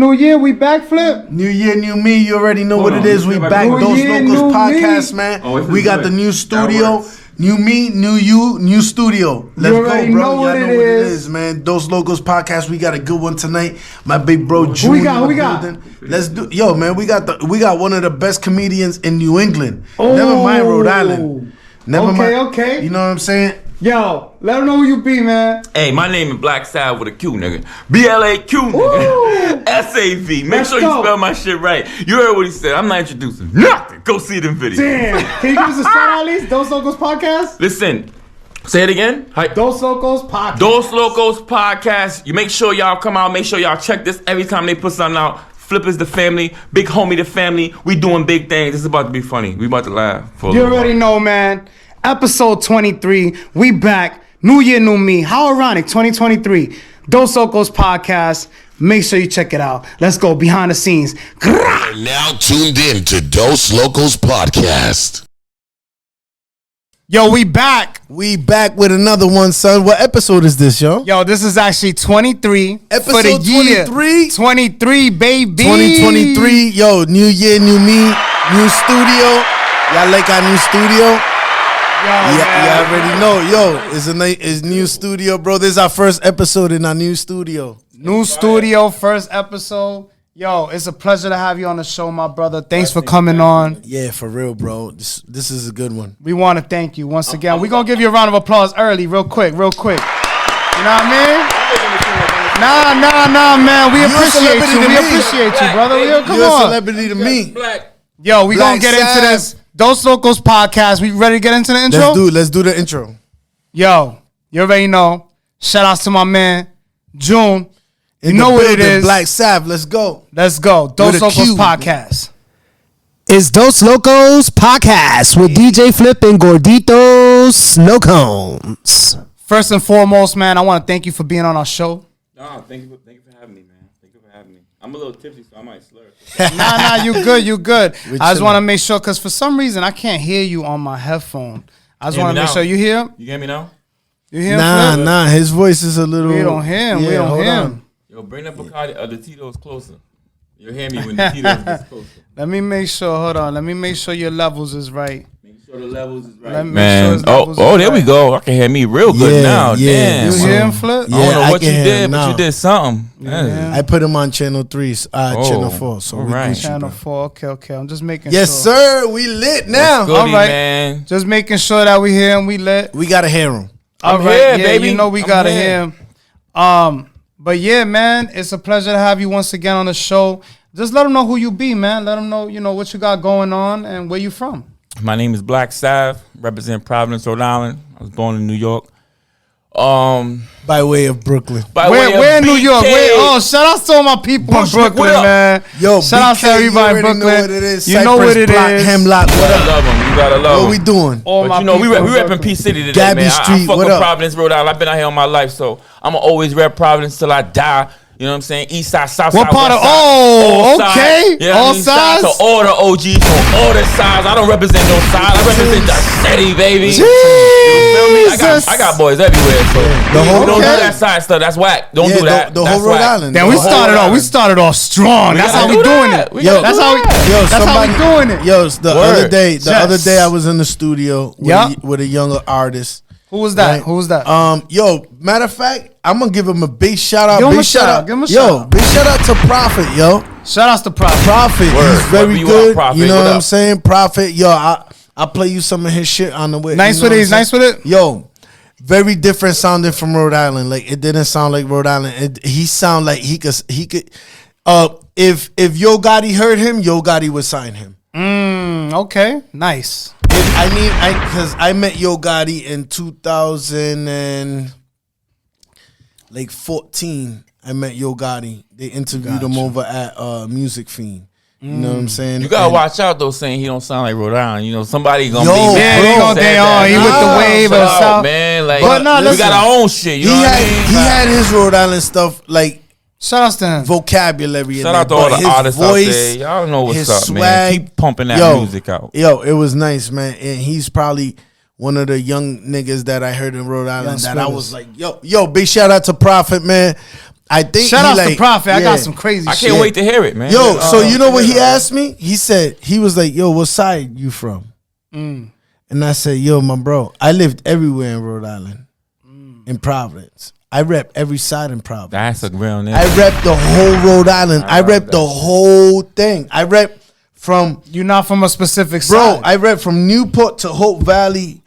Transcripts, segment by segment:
New year, we back, Flip. New year, new me. You already know what it is. We back. Those Lokos podcast, man. We got the new studio. New me, new you, new studio. Let's go, bro. Y'all know what it is, man. Those Lokos podcast. We got a good one tonight. My big bro, June. Who we got? Let's do. Yo, man, we got one of the best comedians in New England. Never mind Rhode Island. Never mind. Okay. You know what I'm saying? Yo, let them know who you be, man. Hey, my name is Blaq Sav with a Q, nigga. BLAQ, nigga. SAV. Make sure you spell my shit right. You heard what he said. I'm not introducing nothing. Go see them videos. Damn. Can you give us a start at least? Those Lokos podcast? Listen. Say it again. Hi. Those Lokos podcast. Those Lokos podcast. You make sure y'all come out. Make sure y'all check this every time they put something out. Flip is the family. Big homie the family. We doing big things. This is about to be funny. We about to laugh. You already know, man. Episode 23, we back. New year, new me. How ironic, 2023. Those Lokos podcast. Make sure you check it out. Let's go behind the scenes. You're now tuned in to Those Lokos podcast. Yo, we back. We back with another one, son. What episode is this, yo? Yo, this is actually 23. Episode for the year. 23? 23, baby. 2023. Yo, new year, new me, new studio. Y'all like our new studio? Yeah, already know. Yo, it's new studio, bro. This is our first episode in our new studio. New studio, first episode. Yo, it's a pleasure to have you on the show, my brother. Thanks for coming on. Yeah, for real, bro. This is a good one. We want to thank you once again. We're going to give you a round of applause early, real quick. You know what I mean? Nah, man. We appreciate you. We appreciate you, brother. You're a celebrity to me. Yo, we going to get into this. Those Lokos podcast. We ready to get into the intro? Let's do the intro. Yo, you already know. Shout outs to my man, June. You know what it is. Blaq Sav. Let's go. Those Lokos podcast. It's Dos Lokos podcast with DJ Flip and Gordito Snow Cones. First and foremost, man, I want to thank you for being on our show. Nah, thank you for having me, man. Thank you for having me. I'm a little tipsy, so I might slur. Nah, you good. I just want to make sure, because for some reason, I can't hear you on my headphone. I just want to make sure you hear. You hear me now? You hear him? Nah, his voice is a little. We don't hear him. Yeah, we don't hear him. Yo, bring the Bacardi. The Tito's closer. You'll hear me when the Tito's gets closer. Let me make sure. Hold on. Let me make sure your levels is right. Make sure the levels is right. Man, there we go. I can hear me real good now. Yeah. Damn. You hear him, Flip? Yeah, I don't know what you did, but you did something. Yeah. I put him on channel 3, channel 4. So right. Channel 4. Okay. I'm just making sure. Yes, sir. We lit now. All right, man. Just making sure that we hear him. We lit. We gotta hear him. All right, baby. You know we gotta hear him. But yeah, man, it's a pleasure to have you once again on the show. Just let them know who you be, man. Let them know, what you got going on and where you from. My name is Blaq Sav, represent Providence, Rhode Island. I was born in New York. By way of Brooklyn. Where in New York? Shout out to all my people in Brooklyn, man. Yo, shout out to everybody in Brooklyn. Know what it is. You know what it is. Hemlock. You gotta love them. You gotta love them. What we doing? But we repping P City today, Gabby man. Street, I fuck with Providence, Rhode Island. I've been out here all my life, so I'm going to always rep Providence till I die. You know what I'm saying? East side, south what side, part west of? Side, Okay. Yeah, all sides. To all the OGs from all the sides. I don't represent no side. I represent the city, baby. Jesus. You feel me? I got boys everywhere. So don't do that side stuff. That's whack. Don't do that. The whole Rhode Island. Then we started off strong. That's how we doing it. That's how we doing it. Yo, the other day I was in the studio with a younger artist. Who was that? Right? Yo, matter of fact, I'm gonna give him a big shout out. Give him a shout out. Big shout out to Prophet, yo. Shout out to Prophet. He's very good. You know what I'm saying? Prophet, yo, I'll play you some of his shit on the way. Nice with it. Yo, very different sounding from Rhode Island. Like it didn't sound like Rhode Island. He sound like he could. If Yo Gotti heard him, Yo Gotti would sign him. Okay, nice. Because I met Yo Gotti in 2014. I met Yo Gotti. They interviewed him over at Music Fiend. You know what I'm saying? You gotta watch out though, saying he don't sound like Rhode Island. Somebody gonna be mad. He with the wave of South, man. Like, but we got our own shit. You know what I mean? He had his Rhode Island stuff like. Shout out to him. Vocabulary. Shout out to all the artists out there. Y'all know what's up, man. Keep pumping that music out. Yo, it was nice, man. And he's probably one of the young niggas that I heard in Rhode Island that I was like, yo, big shout out to Prophet, man. I think shout out to Prophet. I got some crazy shit. I can't wait to hear it, man. Yo, so you know what he asked me? He was like, yo, what side you from? And I said, yo, my bro, I lived everywhere in Rhode Island, in Providence. I rep every side in Providence. That's a real name. I rep the whole Rhode Island. I rep the whole thing. I rep from... You're not from a specific side. Bro, I rep from Newport to Hope Valley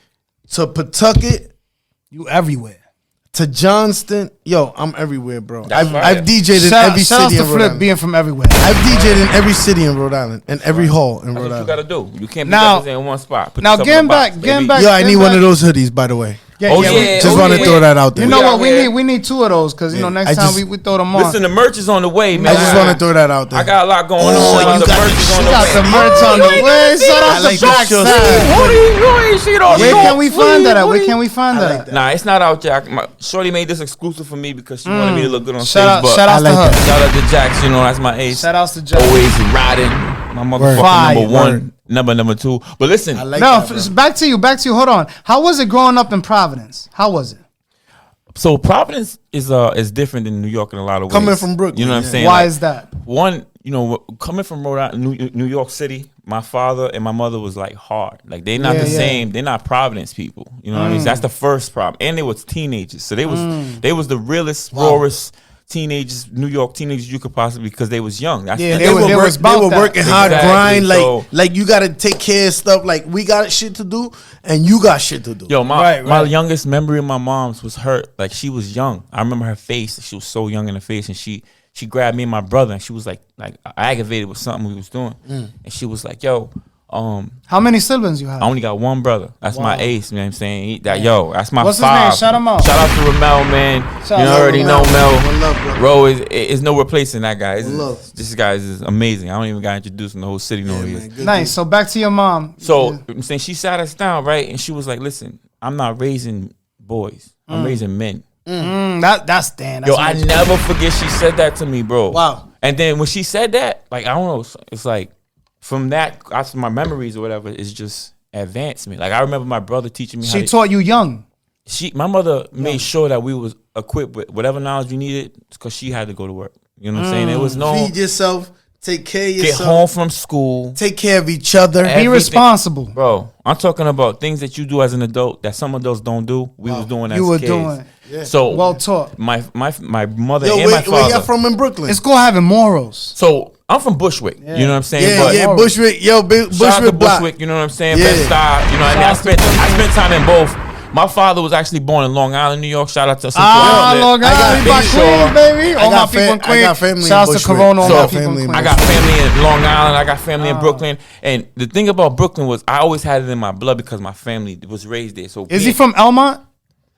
to Pawtucket. You everywhere. To Johnston. Yo, I'm everywhere, bro. I've DJ'd in every city in Rhode Island. Shout out to Flip being from everywhere. I've DJ'd in every city in Rhode Island and every hall in Rhode Island. That's what you got to do. You can't be represented in one spot. Now, getting back. Yo, I need one of those hoodies, by the way. Just want to throw that out there. You know what? We need 2 of those because next time we throw them on. Listen, the merch is on the way, man. I just want to throw that out there. I got a lot going on. You got the merch on the way. Shout out to Blaq Sav. Where can we find that at? Where can we find that at? Nah, it's not out there. Shorty made this exclusive for me because she wanted me to look good on stage. Shout out to her. Shout out to Jax. You know that's my ace. Shout out to Jax. Always riding. My motherfucking number 1, number 2. But listen, back to you. Hold on. How was it growing up in Providence? How was it? So Providence is different than New York in a lot of ways. Coming from Brooklyn, you know what I'm saying? Why is that? One, coming from Rhode Island, New York City, my father and my mother was like hard. Like they're not the same. They're not Providence people. You know what I mean? That's the first problem. And they was teenagers, so they was the realest, rawest teenagers, New York teenagers you could possibly, because they was young. They were working hard, grind. Like you got to take care of stuff. Like we got shit to do, and you got shit to do. Yo, my youngest memory of my mom's was her. Like she was young. I remember her face. She was so young in the face, and she grabbed me and my brother, and she was like aggravated with something we was doing, and she was like, "Yo." How many siblings you have? I only got one brother. That's my ace, man. I'm saying that's my What's 5. What's his name? Shout him out. Shout out to Ramel, man. You already know Mel. Ro is no replacing that guy. This guy is amazing. I don't even got to introduce him. The whole city knows he is. Nice. So back to your mom. So I'm saying she sat us down, right, and she was like, "Listen, I'm not raising boys. I'm raising men." That's Dan. Yo, I never forget she said that to me, bro. Wow. And then when she said that, like I don't know, it's like. From that, after my memories or whatever, is just advancement. Like I remember my brother teaching me. She taught you young. My mother made sure that we was equipped with whatever knowledge we needed because she had to go to work. You know what I'm saying? It was no feed yourself, take care of yourself, get home from school, take care of each other, be responsible, bro. I'm talking about things that you do as an adult that some adults don't do. We was doing as kids. You were doing. Yeah. So well taught. My mother and my father. Where y'all from in Brooklyn? It's called having morals. So I'm from Bushwick. Yeah. You know what I'm saying? Yeah, Bushwick. Bushwick. Bushwick. You know what I'm saying? Bed-Stuy. You know what I mean? I spent time in both. My father was actually born in Long Island, New York. Shout out to Long Island, Queens, baby. All my people in Queens. I got family. Shout out to Corona. All my people in Queens. I got family in Long Island. I got family in Brooklyn. And the thing about Brooklyn was I always had it in my blood because my family was raised there. So is he from Elmont?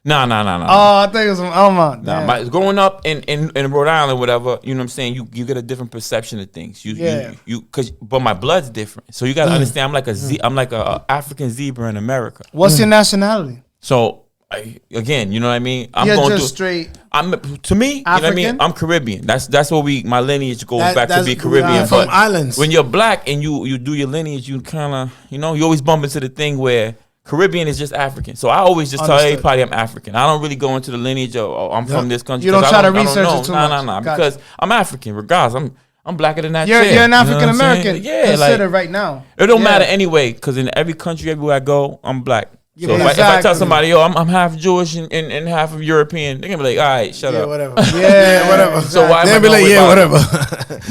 No. Oh, I think it was from Elmont. Nah, growing up in Rhode Island, whatever, you know what I'm saying. You get a different perception of things. But my blood's different. So you gotta understand. I'm like a African zebra in America. What's your nationality? So again, you know what I mean. I'm You're going just to straight. To me, African? you know what I mean. I'm Caribbean. That's what my lineage goes back to be Caribbean. From islands. When you're black and you do your lineage, you kind of you always bump into the thing where Caribbean is just African. So I always just tell everybody I'm African. I don't really go into the lineage of I'm from this country. You don't try to research it too much. No. Because I'm African, regardless. I'm blacker than that. You're an African American. Yeah, considered right now. It don't matter anyway, because in every country, everywhere I go, I'm black. So if I tell somebody, yo, I'm half Jewish and half of European, they're gonna be like, all right, shut up. Whatever. Whatever. So why they'll be like, whatever.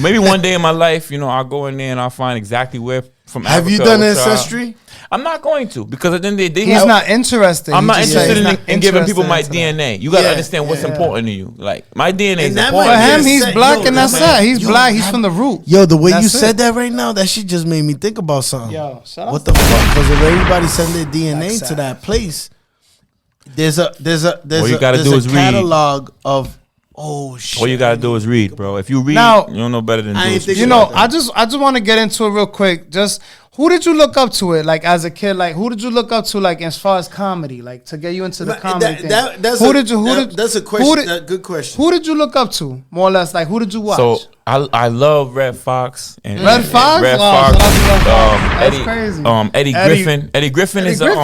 Maybe one day in my life, I'll go in there and I'll find exactly where from Africa. Have you done ancestry? I'm not going to, because at the end of the day, he's not interested. I'm not interested in giving people my DNA. You gotta understand what's important to you. Like my DNA is important. For him, he's black and that's it. He's black. He's from the root. Yo, the way you said that right now, that shit just made me think about something. Yo, what the fuck? Because if everybody send their DNA to that place, there's a catalog of. Oh shit! All you gotta do is read, bro. If you read, you don't know better than do. I just want to get into it real quick. Just Who did you look up to it like as a kid? Like who did you look up to like as far as comedy, like to get you into the comedy thing? That's a question. Good question. Who did you look up to more or less? Like who did you watch? So I love Red Fox and Red Fox. Red Fox. That's crazy. Eddie Griffin. Eddie Griffin is people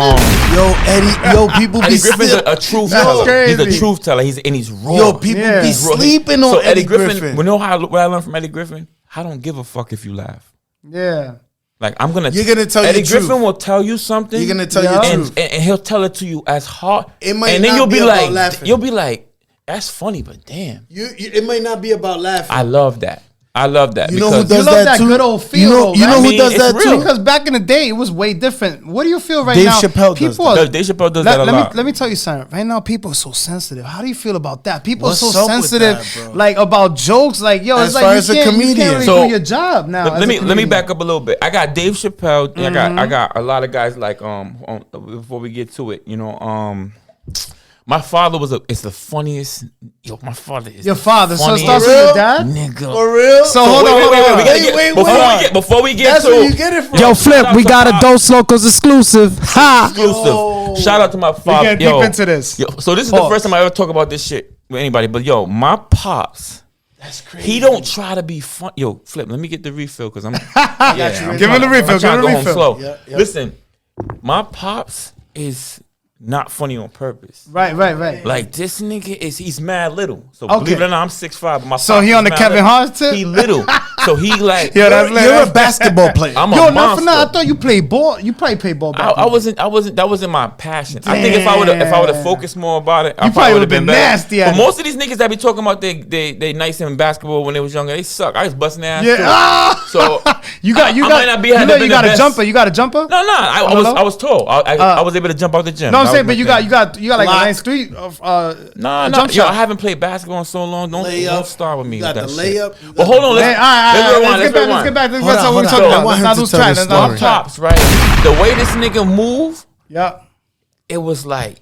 Eddie be Griffin's a truth teller. He's a truth teller. He's raw. Yo, people be sleeping on Eddie Griffin. You know what I learned from Eddie Griffin? I don't give a fuck if you laugh. Yeah. Like you're gonna tell Eddie Griffin will tell you something. You're gonna tell you truth, and he'll tell it to you as hard. It might and then not you'll be like, laughing. you'll be like, that's funny, but damn, it might not be about laughing. I love that. You know who does that too? Good old feel. You know who does that too? Because back in the day, it was way different. What do you feel right now? Dave Chappelle does that a lot. Let me tell you something. Right now, people are so sensitive. How do you feel about that? People are so sensitive, like about jokes. Like yo, it's like you can't really do your job now. Let me back up a little bit. I got Dave Chappelle. I got a lot of guys like before we get to it, my father is the funniest. Yo, my father is your father. So it starts with your dad, nigga. For real? So hold on. Before we get That's to where you get it from. Yo, Flip, we got a Dos Locos exclusive. Ha! Exclusive. Shout out to my father. We get deep into this. Yo, so this is the first time I ever talk about this shit with anybody. But yo, my pops. That's crazy. He don't try to be fun. Yo, Flip, let me get the refill because I'm. Give him the refill. I'm trying to go home slow. Listen, my pops is not funny on purpose. Right. Like this nigga he's mad little. So believe it or not, I'm 6'5", but my so he on the Kevin Hart tip? He little. So he like you're a basketball player. I'm a monster. I thought you played ball. You probably played ball back I wasn't that wasn't my passion. Damn. I think if I would have focused more about it, I probably would have been nasty. But most of these niggas that be talking about they nice in basketball when they was younger, they suck. I was busting their ass. Yeah. So you got a jumper. You got a jumper? No. I was tall. I was able to jump out the gym. No, I'm saying, but you got like a nice street of no. Yo, I haven't played basketball in so long. Don't start with me. You got the layup. Well, hold on. Let's get back. That's what we're talking about. Let's not lose track. My pops, right? The way this nigga move, it was like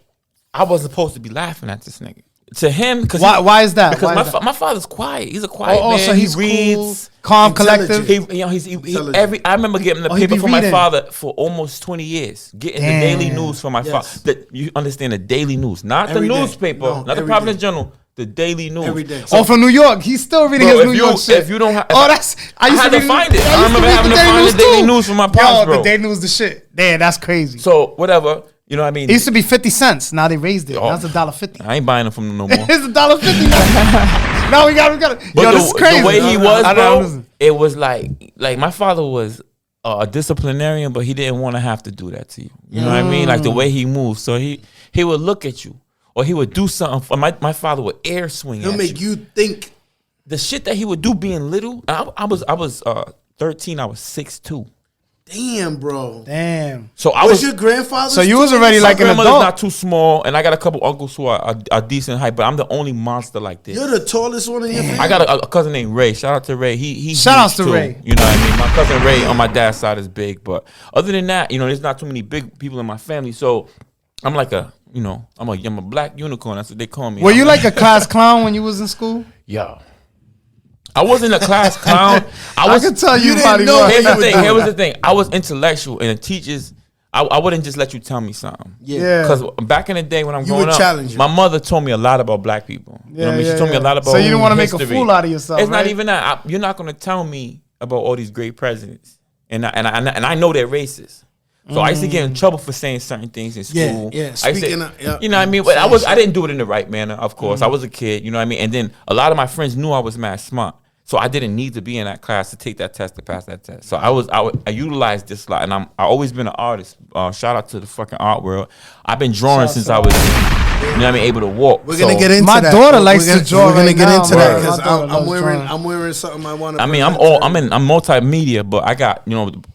I wasn't supposed to be laughing at this nigga. To him, because why is that? Because my father's quiet. He's a quiet man. So he reads, cool, calm, collective. I remember getting the paper from my father for almost 20 years. Getting the daily news from my father. You understand the daily news, not the newspaper, not the Providence Journal. The daily news. Every day. From New York. He's still reading his New York shit. If you don't have, I had to find it. I remember having to find the daily news from my pops, bro. The daily news, the shit. Damn, that's crazy. So whatever. You know what I mean? It used to be 50 cents. Now they raised it. Now it's $1.50. I ain't buying them from them no more. It's $1.50 now. Now we got it. But this is crazy. The way he was, bro, it was like my father was a disciplinarian, but he didn't want to have to do that to you. You know what I mean? Like the way he moved. So he would look at you, or he would do something. My father would air swing. He'll make you think. The shit that he would do being little. I was 13. I was 6'2". Damn, bro. Damn. So was your grandfather? So you was already like an adult. My grandmother's not too small, and I got a couple uncles who are decent height, but I'm the only monster like this. You're the tallest one in your family. I got a cousin named Ray. Shout out to Ray. Shout out to Ray. You know what I mean? My cousin Ray on my dad's side is big, but other than that, there's not too many big people in my family. So I'm like I'm a black unicorn. That's what they call me. Were you like a class clown when you was in school? Yo. I wasn't a class clown. I can tell you didn't know. Here was the thing. I was intellectual, and the teachers, I wouldn't just let you tell me something. Yeah. Because back in the day when I'm growing up, my mother told me a lot about black people. You know what I mean? She told me a lot about. So you didn't want to make a fool out of yourself. It's not even that. You're not going to tell me about all these great presidents, and I know they're racist. So I used to get in trouble for saying certain things in school. Yeah. You know what I mean? But I didn't do it in the right manner, of course. I was a kid, you know what I mean? And then a lot of my friends knew I was mad smart. So I didn't need to be in that class to take that test to pass that test. So I utilized this a lot, and I always been an artist. Shout out to the fucking art world. I've been drawing since I was, able to walk. We're gonna get into that. My daughter likes to draw. We're gonna get into that because I'm wearing something I want to. I mean, I'm multimedia, but I got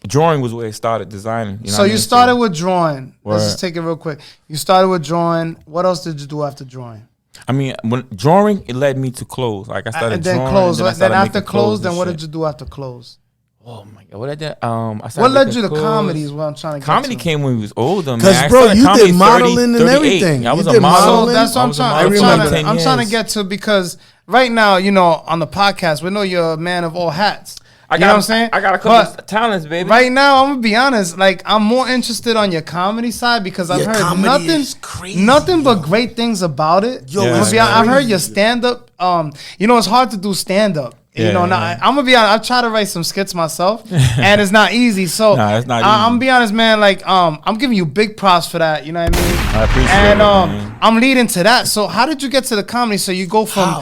drawing was where it started, designing. So you started with drawing. Let's just take it real quick. You started with drawing. What else did you do after drawing? I mean, when drawing, it led me to clothes. Like I started drawing, clothes. Then after clothes, then what did you do after clothes? Oh my god, what I did? What led you to comedy? Is what I'm trying to get comedy to. Came when we was older, man. Because bro, you did modeling and everything. I was a model. So that's what I'm trying to get to because right now, on the podcast, we know you're a man of all hats. I got, know what I'm saying? I got a couple of talents, baby. Right now, I'm gonna be honest. Like, I'm more interested on your comedy side because I've heard nothing but great things about it. Yo, I've heard your stand up. It's hard to do stand up. Now I'm gonna be honest. I try to write some skits myself, and it's not easy. So it's not easy. I'm gonna be honest, man. Like, I'm giving you big props for that. You know what I mean? I appreciate and, it. Man. I'm leading to that. So how did you get to the comedy? So you go from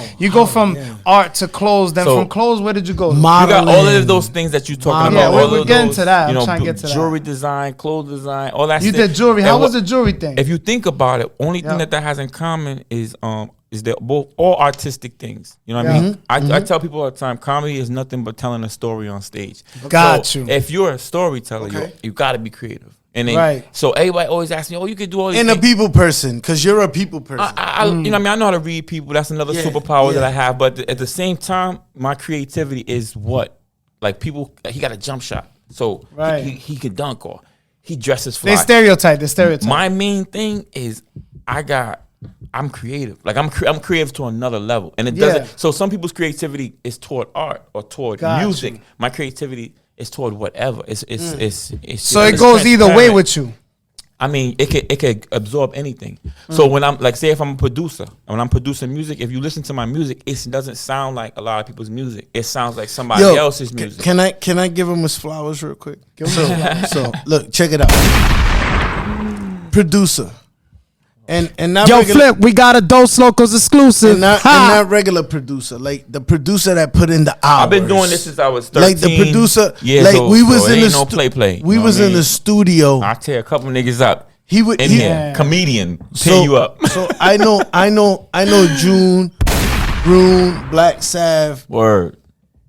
art to clothes. Then from clothes, where did you go? You got all of those things that you talking about. Yeah, we're getting to that. I'm trying to get to jewelry design, clothes design, all that. You did jewelry. How was the jewelry thing? If you think about it, only thing that has in common is they're both all artistic things. You know what I mean? I tell people all the time, comedy is nothing but telling a story on stage. Got you. If you're a storyteller, you got to be creative. And then, so everybody always asks me, "Oh, you could do all these things." And a people person, because you're a people person. You know what I mean? I know how to read people. That's another superpower that I have. But at the same time, my creativity is what? Like people, he got a jump shot. So he could dunk or he dresses fly. They stereotype. My main thing is I'm creative. Like I'm creative to another level. And it doesn't. So some people's creativity is toward art or toward music. My creativity is toward whatever. It's so it goes either way with you. I mean, it could absorb anything. So when I'm like, say if I'm a producer, when I'm producing music, if you listen to my music, it doesn't sound like a lot of people's music. It sounds like somebody else's music. Can I give him his flowers real quick? So look, check it out. Producer. And not Flip, we got a Dos Locos exclusive. And not regular producer, like the producer that put in the hours. I've been doing this since I was 13. Like the producer, we was in the play. We was in the studio. I tear a couple niggas up. Comedian tear you up. So I know June, Brune, Blaq Sav. Word.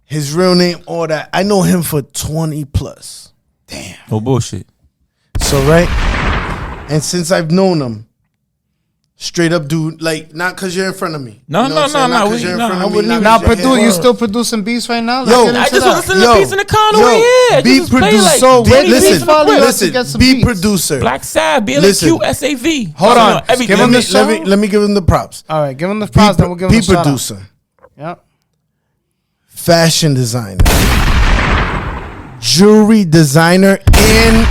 His real name, all that. I know him for 20 plus. Damn. No bullshit. So and since I've known him. Straight up, dude. Like, not because you're in front of me. No. You still producing beats right now? I just want to listen to beats in the car over here. Be producer. Listen. Be producer. Blaq Sav, BLQ, Hold on. Let me give him the props. All right, give him the props. Then we'll give him the shout producer. Yep. Fashion designer. Jewelry designer and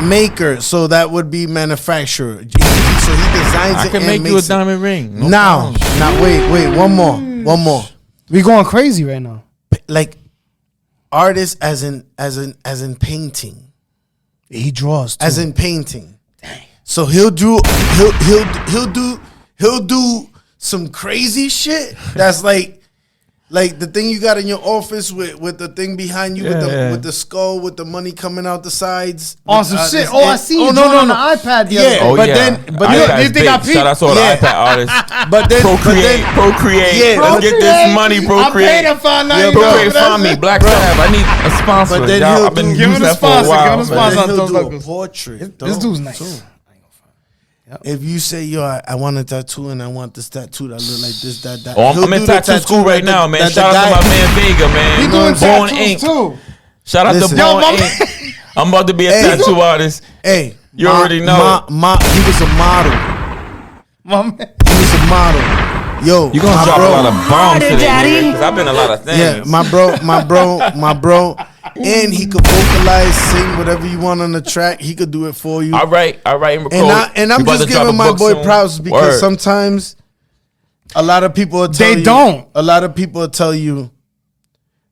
maker, so that would be manufacturer. So he designs it. I can make you a diamond ring. Now, wait, one more. We going crazy right now. Like artist as in painting. He draws too. As in painting. Dang. So he'll do some crazy shit that's like the thing you got in your office with the thing behind you with the skull with the money coming out the sides. Awesome shit. I see you on the iPad. You think I peeped? Shout out to all the iPad artists. But then Procreate. Let's get this money, Procreate. Procreate, find me, Blaq Sav. I need a sponsor. But then I've been using that for a while. He'll do a portrait. This dude's nice. Yep. If you say, yo, I want a tattoo and I want this tattoo that look like this, that. Oh, I'm in tattoo school right now, man. Shout out to my man Vega, man. He doing Born Ink too. Shout out to Born Ink. I'm about to be a tattoo artist. Hey, you already know. He was a model. He was a model. Yo, you gonna drop a lot of bombs today, because I've been a lot of things. Yeah, my bro. And he could vocalize, sing whatever you want on the track. He could do it for you. All right, and I'm just giving my boy props because sometimes a lot of people will tell a lot of people will tell you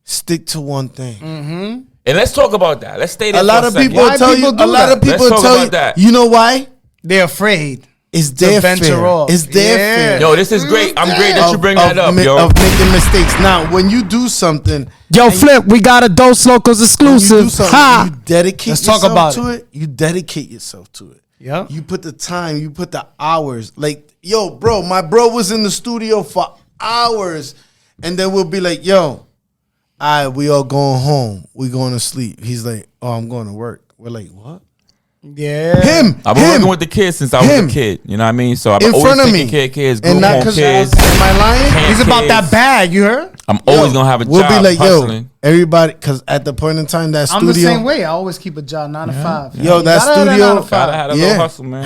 stick to one thing. Mm-hmm. And let's talk about that. Let's stay there. A lot of people tell you. A lot of people tell you that. You know why? They're afraid. It's their fear. It's their fear. Yo, this is great. I'm great that you bring that up, yo. Of making mistakes. Now, when you do something, yo, Flip, we got a Dos Locos exclusive. You dedicate yourself to it. You dedicate yourself to it. Yeah. You put the time. You put the hours. Like, yo, bro, my bro was in the studio for hours, and then we'll be like, yo, we all going home. We going to sleep. He's like, oh, I'm going to work. We're like, what? Yeah, I've been working with the kids since I was a kid. You know what I mean? So I've been always taking care of kids, group home kids. Am I lying? He's about that bag. You heard? I'm always gonna have a job. We'll be like, hustling. yo, everybody, because at the point in time that studio, I'm the same way. I always keep a job 9 to 5. Yo, that studio, gotta have a little hustle, man.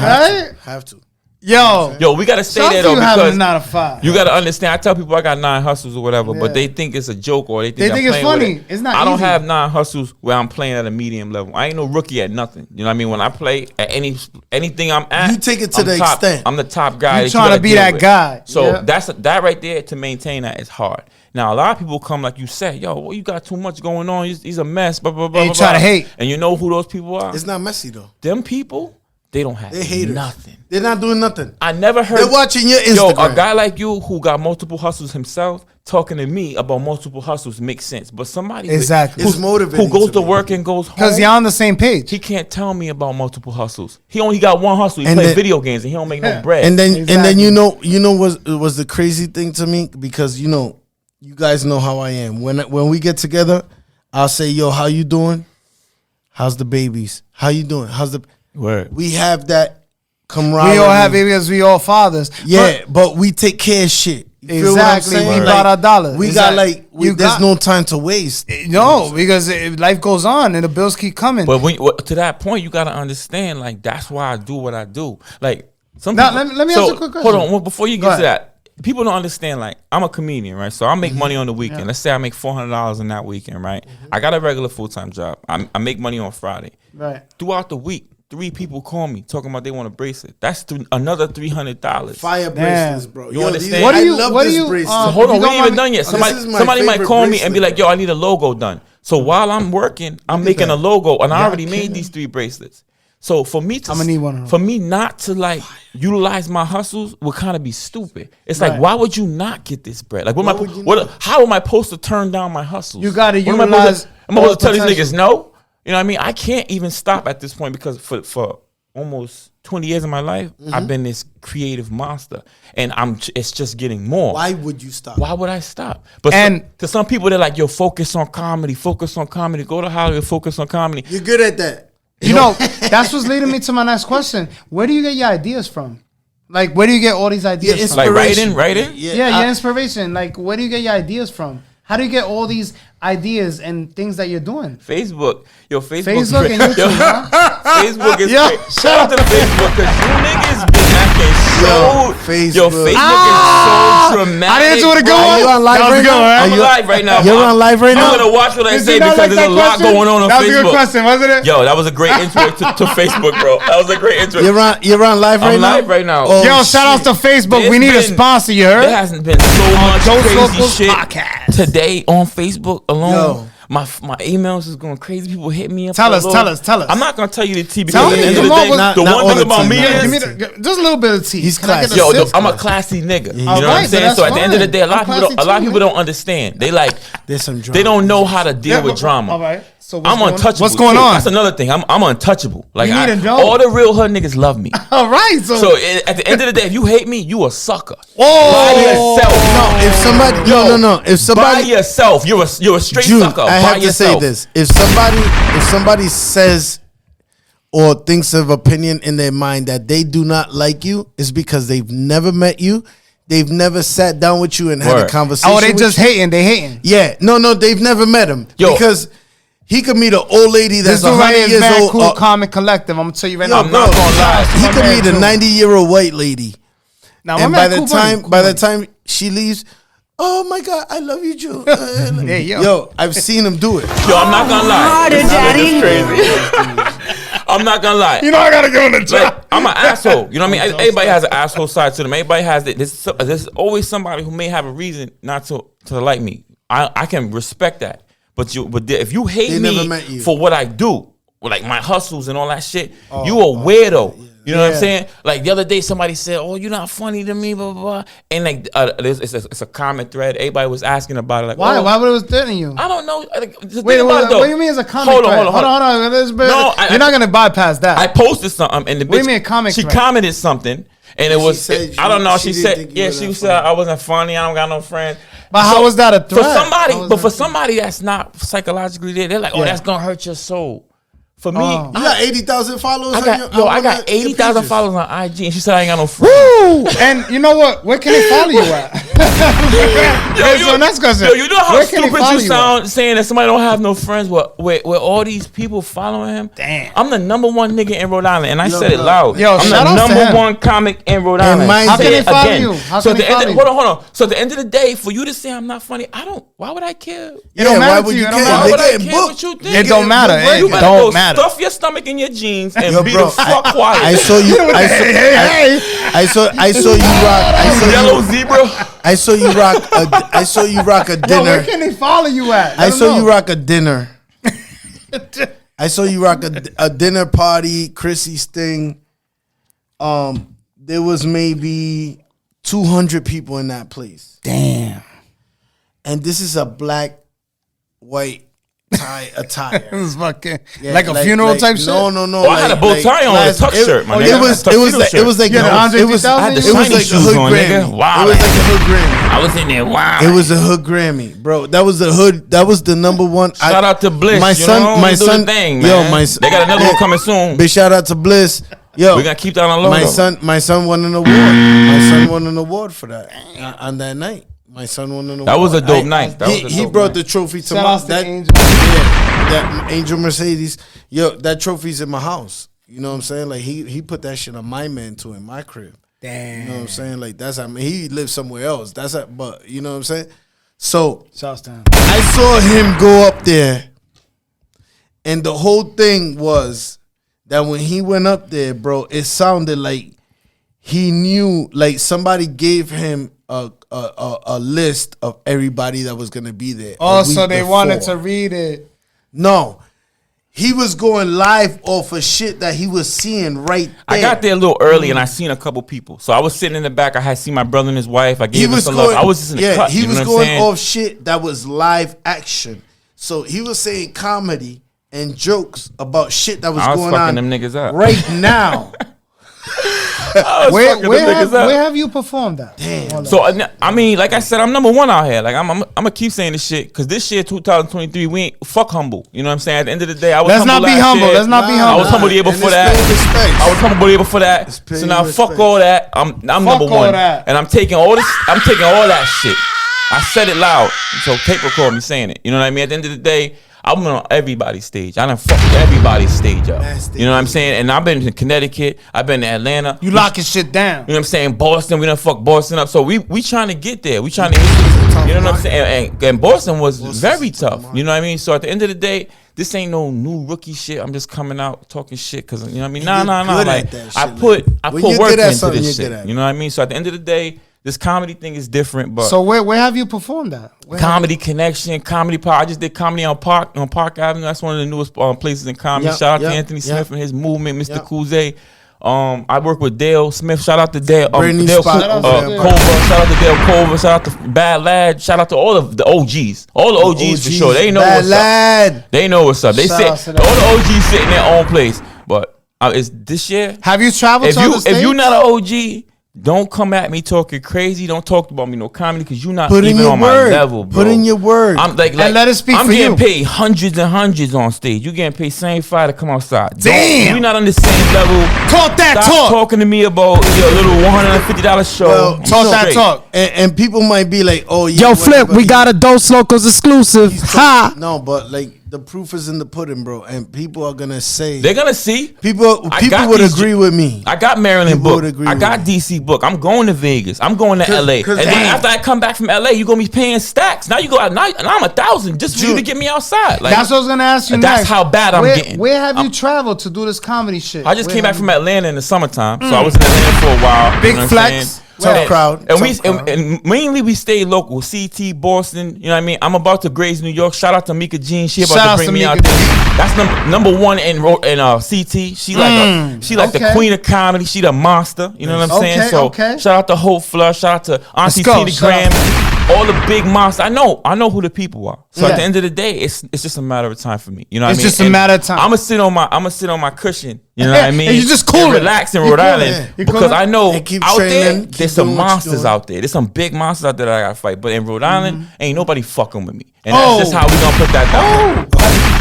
Have to. Yo, we gotta stay shout there out to though you having a because 9 to 5. you gotta understand. I tell people I got 9 hustles or whatever, but they think it's a joke or they think it's playing funny. With it. It's not. I don't easy. have 9 hustles where I'm playing at a medium level. I ain't no rookie at nothing. You know what I mean? When I play at anything I'm at, You take it to I'm the top. extent. I'm the top guy. You trying to be that guy. So that right there to maintain that is hard. Now a lot of people come like you said, yo, you got too much going on. He's a mess. Blah blah blah. They try to hate. And you know who those people are? It's not messy though. Them people. They don't have nothing. They're not doing nothing. I never heard. They're watching your Instagram. Yo, a guy like you who got multiple hustles himself talking to me about multiple hustles makes sense. But somebody It's motivating who goes to work and goes home because you're on the same page. He can't tell me about multiple hustles. He only got one hustle. He plays video games and he don't make no bread. And then you know was the crazy thing to me because you guys know how I am. When we get together, I'll say, yo, how you doing? How's the babies? How you doing? How's the Word. We have that camaraderie. We all have babies. We all fathers. Yeah, but we take care of shit. You feel what I'm Exactly. saying? We got our dollars. We got there's no time to waste. No, because life goes on and the bills keep coming. But to that point, you gotta understand. Like that's why I do what I do. Like some. Now, people, let me ask you a quick question. Hold on, before you get to that. People don't understand, like, I'm a comedian, right? So I make money on the weekend. Let's say I make $400 in that weekend, right? I got a regular full-time job. I make money on Friday. Right. Throughout the week, 3 people call me talking about they want a bracelet. That's another $300. Fire bracelets, bro. You understand? What do you? I love What do this you? bracelet. So hold on, you we don't ain't even mind done yet. Somebody might call me and be like, yo, I need a logo done. So while I'm working, I'm making a logo and I already made these 3 bracelets. So for me to, I'm gonna need one of them. For me not to like utilize my hustles would kind of be stupid. It's like, Right. why would you not get this bread? Like, how am I supposed to turn down my hustles? You gotta What am I utilize supposed to tell these potential. niggas no? You know what I mean? I can't even stop at this point because for almost 20 years of my life, I've been this creative monster, and it's just getting more. Why would you stop? Why would I stop? But to some people, they're like, yo, focus on comedy, go to Hollywood, focus on comedy. You're good at that. You know, that's what's leading me to my next question. Where do you get your ideas from? Like, where do you get all these ideas from? Like writing? Yeah, your inspiration. Like, where do you get your ideas from? How do you get all these ideas and things that you're doing? Facebook. Yo, Facebook and YouTube, huh? Facebook is Yo, great. Shout out to Facebook because you niggas been acting Facebook. Yo, Facebook is so dramatic. I didn't do it. Go bro. on. You on live right now? I'm live right now. You're on live right now? I'm gonna watch what I Did say you not because like there's a that lot question? going on That was Facebook. a good question, wasn't it? Yo, that was a great intro to Facebook, bro. That was a great intro. You're on live right I'm now? live right now. Oh, Yo, shout out to Facebook. There's We need a been- sponsor, you heard? There hasn't been so much Those crazy Locals shit podcast. today on Facebook alone. Yo. My emails is going crazy. People hit me up. Tell for a us, little- tell us. I'm not gonna tell you the tea Tell because at me, the end of the come on, day, with- the not one all thing the about tea, me not is Give me just a little bit of tea. He's Can I get classy. a yo, sip? I'm a classy nigga. You know All what right, I'm saying? that's So at the end of the fine. day, a lot I'm of classy people too, don't understand. They like There's some drama. they don't know how to deal with drama. All right. So what's I'm going on? untouchable. What's going too. on? That's another thing. I'm untouchable. Like You need to know. all the real hood niggas love me. All right. So at the end of the day, if you hate me, you a sucker. Oh. By yourself. No, if somebody no. If By somebody yourself, you're a straight June, sucker. I by have to yourself. say this. If somebody says or thinks of opinion in their mind that they do not like you, it's because they've never met you. They've never sat down with you and had a Word. conversation. Oh, they with just you. hating. They hating. Yeah. No, they've never met him. Yo. Because he could meet an old lady This that's dude right 100 here is years very old. cool, calm, and collective. I'm gonna tell you right now. I'm not gonna lie. He My could man, meet a too. 90-year-old white lady. Now, And my by man, the cool time buddy, by cool the time she leaves, oh my God, I love you, June. Hey, yo. I've seen him do it. Yo, I'm not gonna lie. This nigga's crazy. I'm not gonna lie. You know I gotta give him the job. Like, I'm an asshole. You know what I mean? Everybody has an asshole side to them. Everybody has it. There's always somebody who may have a reason not to like me. I can respect that. But if you hate They me never met you. for what I do, like my hustles and all that shit, you a weirdo. You know what I'm saying? Like the other day, somebody said, "Oh, you're not funny to me," blah blah blah. And like, it's a comment thread. Everybody was asking about it. Like, Why? oh, Why would it was threatening you? I don't know. Just Wait, think about it, though. what do you mean it's a comment Hold on, thread? hold on. This bit- No, you're not gonna bypass that. I posted something and the bitch, What do you mean a comic she thread? commented something and it was said I don't know. she She didn't said think you were she that said funny. I wasn't funny. I don't got no friends. But how was that a threat? For somebody, How was but that for a threat? somebody that's not psychologically there, they're like, oh, Yeah. that's gonna hurt your soul. For me, you got 80,000 followers. I got 80,000 followers on IG, and she said I ain't got no friends. Woo! And you know what? Where can they follow you at? So next question. You know how stupid you sound saying that somebody don't have no friends with all these people following him? Damn. I'm the number one nigga in Rhode Island, and I said it loud. Yo, I'm the number one comic in Rhode Island. How can they follow you? Hold on. So at the end of the day, for you to say I'm not funny, why would I care? It don't matter to you. Why would I care what you think? It don't matter. You better go stuff your stomach in your jeans and be the fuck quiet. I saw you. I saw you rock. Yellow zebra. I saw you rock a dinner. Yo, where can they follow you at? I saw you rock a dinner. I saw you rock a dinner party. Chrissy's thing. There was maybe 200 people in that place. Damn. And this is a black, white tie attire. This is fucking like a funeral type shit. No. Oh, I had a bow tie on with a tuck shirt, man. It was like I had a the hood Grammy. Wow. It was like a hood Grammy. I was in there. Wow. It was a hood Grammy, bro. That was the hood. That was the number one. Shout out to Bliss. My son, thing, man. Yo, they got another one coming soon. Big shout out to Bliss. Yo, we gotta keep that on low. My son won an award. My son won an award for that on that night. My son won an award. That was a dope night. He brought the trophy to my Angel. That Angel Mercedes. Yo, that trophy's in my house. You know what I'm saying? Like he put that shit on my mantle in my crib. Damn. You know what I'm saying? Like he lives somewhere else. But you know what I'm saying? So I saw him go up there, and the whole thing was that when he went up there, bro, it sounded like he knew, like somebody gave him a list of everybody that was gonna be there. Oh, so they wanted to read it. No. He was going live off of shit that he was seeing right there. I got there a little early and I seen a couple people. So I was sitting in the back. I had seen my brother and his wife. I gave him some love. I was just in the cut. He was going off shit that was live action. So he was saying comedy and jokes about shit that was going on them niggas up right now. Where have you performed at? Damn. So I mean, like I said, I'm number one out here. Like I'm gonna keep saying this shit because this year, 2023, we ain't fuck humble. You know what I'm saying? At the end of the day, I was humble. Let's not be humble. I was humble the year before that. I was humble the year before that. So now fuck all that. I'm number one, and I'm taking all this. I'm taking all that shit. I said it loud, so tape record me saying it. You know what I mean? At the end of the day, I'm on everybody's stage. I done fucked everybody's stage up. You know what I'm saying? And I've been to Connecticut. I've been to Atlanta. You locking shit down. You know what I'm saying? Boston. We done fucked Boston up. So we trying to get there. We trying to. You know what I'm saying? And Boston was very tough. You know what I mean? So at the end of the day, this ain't no new rookie shit. I'm just coming out talking shit because you know what I mean. Nah. Like I put work into this shit. You know what I mean? So at the end of the day, this comedy thing is different. But so where have you performed at? Comedy Connection, Comedy Park. I just did comedy on Park Avenue. That's one of the newest places in comedy. Shout out to Anthony Smith and his movement, Mr. Kuze. I work with Dale Smith. Shout out to Dale. Dale Culver. Shout out to Dale Culver. Shout out to Bad Lad. Shout out to all of the OGs. All the OGs for sure. They know what's up. They know what's up. They sit. All the OGs sit in their own place. But it's this year. Have you traveled to other states? If you're not an OG, don't come at me talking crazy. Don't talk about me no comedy because you're not even on my level, bro. Put in your word. I'm like and let it speak I'm for getting you. paid hundreds and hundreds on stage. You getting paid $75 to come outside. Damn. We're not on the same level. Talk that Stop talk. talking to me about your little $150 show. Well, talk that talk. And people might be like, oh, yeah. Yo, Flip, we got a Dos Locos exclusive. Ha! No, but like the proof is in the pudding, bro. And people are going to say. They're going to see. People would agree with me. I got Maryland book. I got DC book. I'm going to Vegas. I'm going to LA. And then after I come back from LA, you're going to be paying stacks. Now you go out, and I'm $1,000 just for you to get me outside. Like, that's what I was going to ask you next. That's how bad I'm getting. Where have you traveled to do this comedy shit? I just came back from Atlanta in the summertime. So I was in Atlanta for a while. Big flex. Tough crowd. And mainly we stay local. CT, Boston. You know what I mean? I'm about to graze New York. Shout out to Mika Jean. She about to bring me out there. That's number one in CT. She like the queen of comedy. She the monster. You know what I'm saying? So shout out to Hope Flush. Shout out to Auntie Tina Graham. All the big monsters. I know who the people are. So at the end of the day, it's just a matter of time for me. You know what I mean? It's just a matter of time. I'm gonna sit on my cushion. You know what I mean? And you just cool and relax in Rhode Island because I know out there there's some monsters out there. There's some big monsters out there that I gotta fight. But in Rhode Island, ain't nobody fucking with me. And that's just how we gonna put that down.